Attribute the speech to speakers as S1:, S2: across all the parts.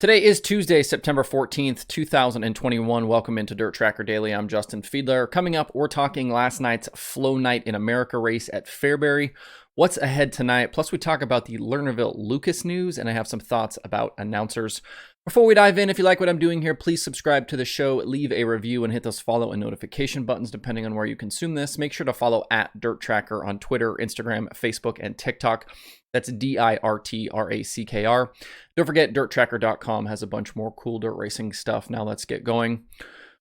S1: Today is Tuesday, September 14th, 2021. Welcome into DIRTRACKR Daily. I'm Justin Fiedler. Coming up, we're talking last night's Flow Night in America race at Fairbury. What's ahead tonight? Plus, we talk about the Lernerville Lucas news, and I have some thoughts about announcers. Before we dive in, if you like what I'm doing here, please subscribe to the show, leave a review, and hit those follow and notification buttons depending on where you consume this. Make sure to follow at DIRTRACKR on Twitter, Instagram, Facebook, and TikTok. That's DIRTRACKR. Don't forget, DIRTRACKR.com has a bunch more cool dirt racing stuff. Now let's get going.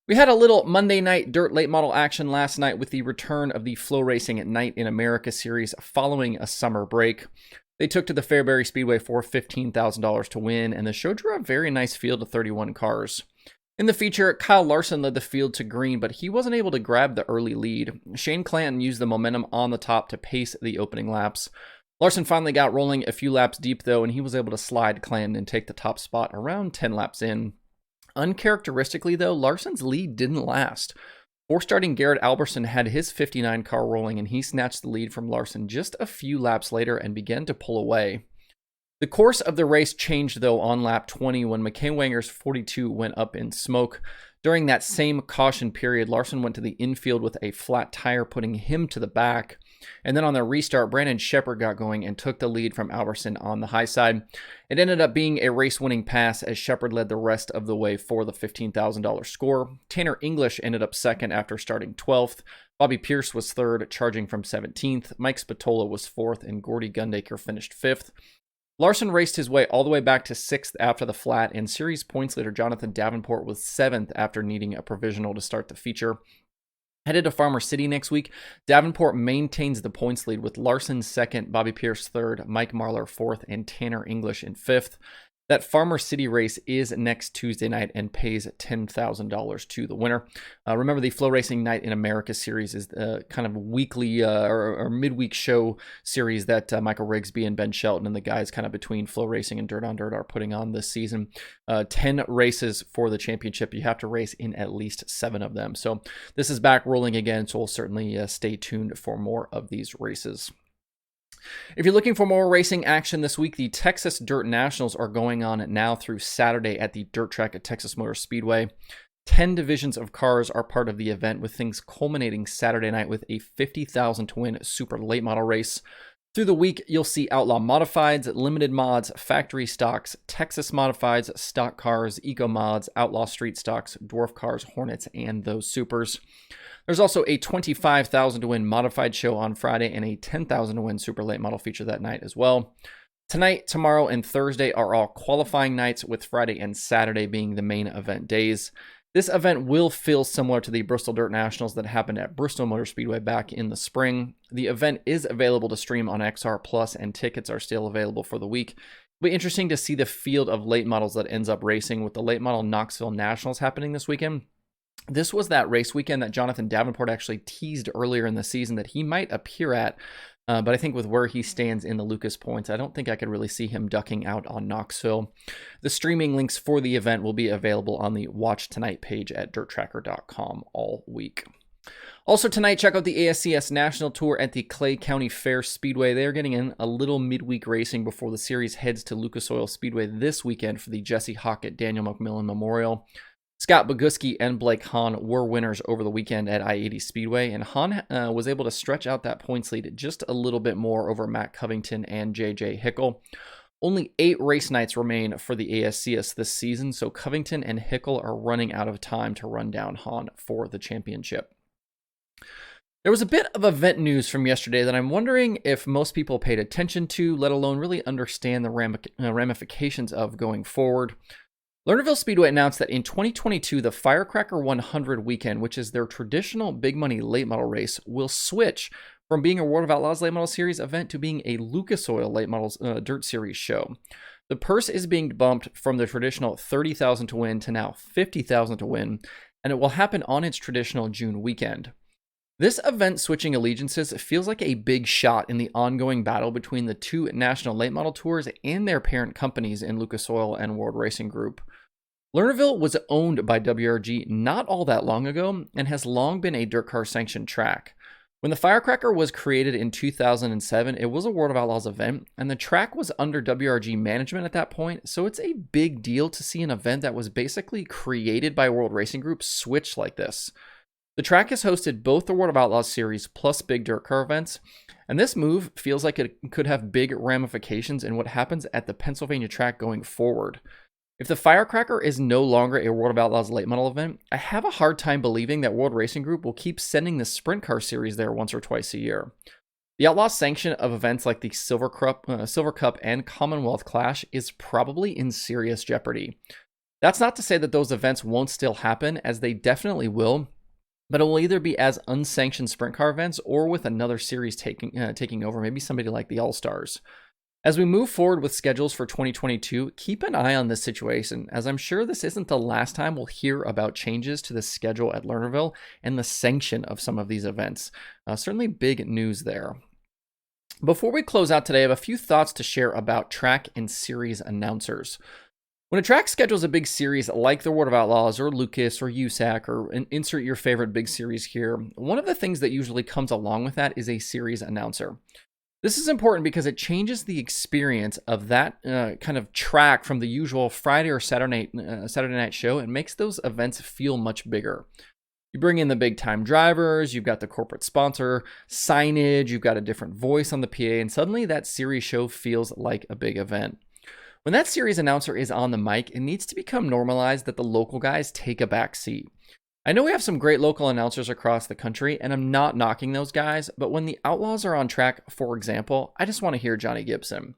S1: We had a little Monday night dirt late model action last night with the return of the FloRacing Night in America series following a summer break. They took to the Fairbury Speedway for $15,000 to win, and the show drew a very nice field of 31 cars. In the feature, Kyle Larson led the field to green, but he wasn't able to grab the early lead. Shane Clanton used the momentum on the top to pace the opening laps. Larson finally got rolling a few laps deep, though, and he was able to slide Clanton and take the top spot around 10 laps in. Uncharacteristically, though, Larson's lead didn't last. Four-starting Garrett Alberson had his 59 car rolling, and he snatched the lead from Larson just a few laps later and began to pull away. The course of the race changed, though, on lap 20 when McKay Wanger's 42 went up in smoke. During that same caution period, Larson went to the infield with a flat tire, putting him to the back. And then on the restart, Brandon Sheppard got going and took the lead from Alberson on the high side. It ended up being a race-winning pass as Sheppard led the rest of the way for the $15,000 score. Tanner English ended up second after starting 12th. Bobby Pierce was third, charging from 17th. Mike Spatola was fourth, and Gordy Gundaker finished fifth. Larson raced his way all the way back to 6th after the flat, and series points leader Jonathan Davenport was 7th after needing a provisional to start the feature. Headed to Farmer City next week, Davenport maintains the points lead with Larson 2nd, Bobby Pierce 3rd, Mike Marlar 4th, and Tanner English in 5th. That Farmer City race is next Tuesday night and pays $10,000 to the winner. Remember, the FloRacing Night in America series is the kind of weekly or midweek show series that Michael Rigsby and Ben Shelton and the guys kind of between FloRacing and Dirt on Dirt are putting on this season. 10 races for the championship. You have to race in at least 7 of them. So this is back rolling again, so we'll certainly stay tuned for more of these races. If you're looking for more racing action this week, the Texas Dirt Nationals are going on now through Saturday at the dirt track at Texas Motor Speedway. 10 divisions of cars are part of the event, with things culminating Saturday night with a $50,000 to win super late model race. Through the week, you'll see Outlaw Modifieds, Limited Mods, Factory Stocks, Texas Modifieds, Stock Cars, Eco Mods, Outlaw Street Stocks, Dwarf Cars, Hornets, and those Supers. There's also a $25,000 to win modified show on Friday and a $10,000 to win super late model feature that night as well. Tonight, tomorrow, and Thursday are all qualifying nights, with Friday and Saturday being the main event days. This event will feel similar to the Bristol Dirt Nationals that happened at Bristol Motor Speedway back in the spring. The event is available to stream on XR Plus, and tickets are still available for the week. It'll be interesting to see the field of late models that ends up racing, with the late model Knoxville Nationals happening this weekend. This was that race weekend that Jonathan Davenport actually teased earlier in the season that he might appear at. But I think with where he stands in the Lucas points, I don't think I could really see him ducking out on Knoxville. The streaming links for the event will be available on the Watch Tonight page at DIRTRACKR.com all week. Also tonight, check out the ASCS National Tour at the Clay County Fair Speedway. They are getting in a little midweek racing before the series heads to Lucas Oil Speedway this weekend for the Jesse Hockett Daniel McMillan Memorial. Scott Boguski and Blake Hahn were winners over the weekend at I-80 Speedway, and Hahn was able to stretch out that points lead just a little bit more over Matt Covington and J.J. Hickel. Only 8 race nights remain for the ASCS this season, so Covington and Hickel are running out of time to run down Hahn for the championship. There was a bit of event news from yesterday that I'm wondering if most people paid attention to, let alone really understand the ramifications of going forward. Lernerville Speedway announced that in 2022, the Firecracker 100 weekend, which is their traditional big money late model race, will switch from being a World of Outlaws late model series event to being a Lucas Oil late models dirt series show. The purse is being bumped from the traditional $30,000 to win to now $50,000 to win, and it will happen on its traditional June weekend. This event switching allegiances feels like a big shot in the ongoing battle between the two national late model tours and their parent companies in Lucas Oil and World Racing Group. Lernerville was owned by WRG not all that long ago and has long been a dirt car sanctioned track. When the Firecracker was created in 2007, it was a World of Outlaws event, and the track was under WRG management at that point, so it's a big deal to see an event that was basically created by World Racing Group switch like this. The track has hosted both the World of Outlaws series plus big dirt car events, and this move feels like it could have big ramifications in what happens at the Pennsylvania track going forward. If the Firecracker is no longer a World of Outlaws late model event, I have a hard time believing that World Racing Group will keep sending the sprint car series there once or twice a year. The Outlaws sanction of events like the Silver Cup and Commonwealth Clash is probably in serious jeopardy. That's not to say that those events won't still happen, as they definitely will, but it will either be as unsanctioned sprint car events or with another series taking over, maybe somebody like the All-Stars. As we move forward with schedules for 2022, keep an eye on this situation, as I'm sure this isn't the last time we'll hear about changes to the schedule at Lernerville and the sanction of some of these events. Certainly big news there. Before we close out today, I have a few thoughts to share about track and series announcers. When a track schedules a big series like the World of Outlaws or Lucas or USAC, or insert your favorite big series here, one of the things that usually comes along with that is a series announcer. This is important because it changes the experience of that kind of track from the usual Friday or Saturday night show and makes those events feel much bigger. You bring in the big time drivers, you've got the corporate sponsor, signage, you've got a different voice on the PA, and suddenly that series show feels like a big event. When that series announcer is on the mic, it needs to become normalized that the local guys take a back seat. I know we have some great local announcers across the country, and I'm not knocking those guys, but when the Outlaws are on track, for example, I just want to hear Johnny Gibson.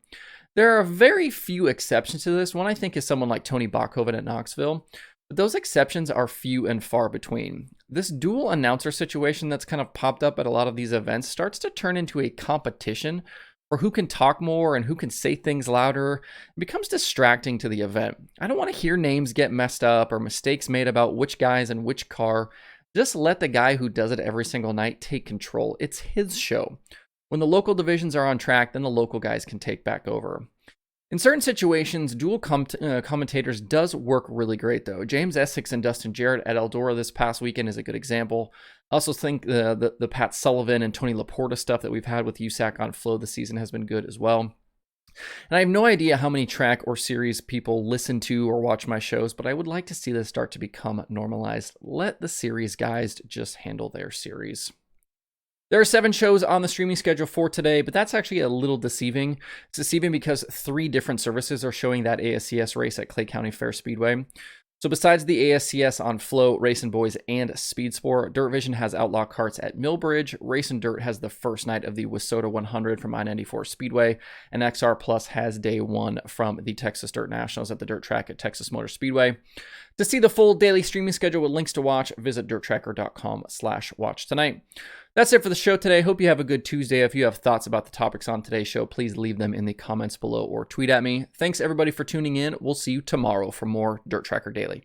S1: There are very few exceptions to this. One I think is someone like Tony Bachhoven at Knoxville, but those exceptions are few and far between. This dual announcer situation that's kind of popped up at a lot of these events starts to turn into a competition for who can talk more and who can say things louder. It becomes distracting to the event. I don't want to hear names get messed up or mistakes made about which guys and which car. Just let the guy who does it every single night take control. It's his show. When the local divisions are on track, then the local guys can take back over. In certain situations, dual commentators does work really great, though. James Essex and Dustin Jarrett at Eldora this past weekend is a good example. I also think the Pat Sullivan and Tony Laporta stuff that we've had with USAC on Flow this season has been good as well. And I have no idea how many track or series people listen to or watch my shows, but I would like to see this start to become normalized. Let the series guys just handle their series. There are 7 shows on the streaming schedule for today, but that's actually a little deceiving. It's deceiving because 3 different services are showing that ASCS race at Clay County Fair Speedway. So besides the ASCS on Flow, Racing Boys, and Speed Sport, Dirt Vision has Outlaw Karts at Millbridge, Racing Dirt has the first night of the Wissota 100 from I-94 Speedway, and XR Plus has day 1 from the Texas Dirt Nationals at the dirt track at Texas Motor Speedway. To see the full daily streaming schedule with links to watch, visit DIRTRACKR.com/watch tonight. That's it for the show today. Hope you have a good Tuesday. If you have thoughts about the topics on today's show, please leave them in the comments below or tweet at me. Thanks everybody for tuning in. We'll see you tomorrow for more DIRTRACKR Daily.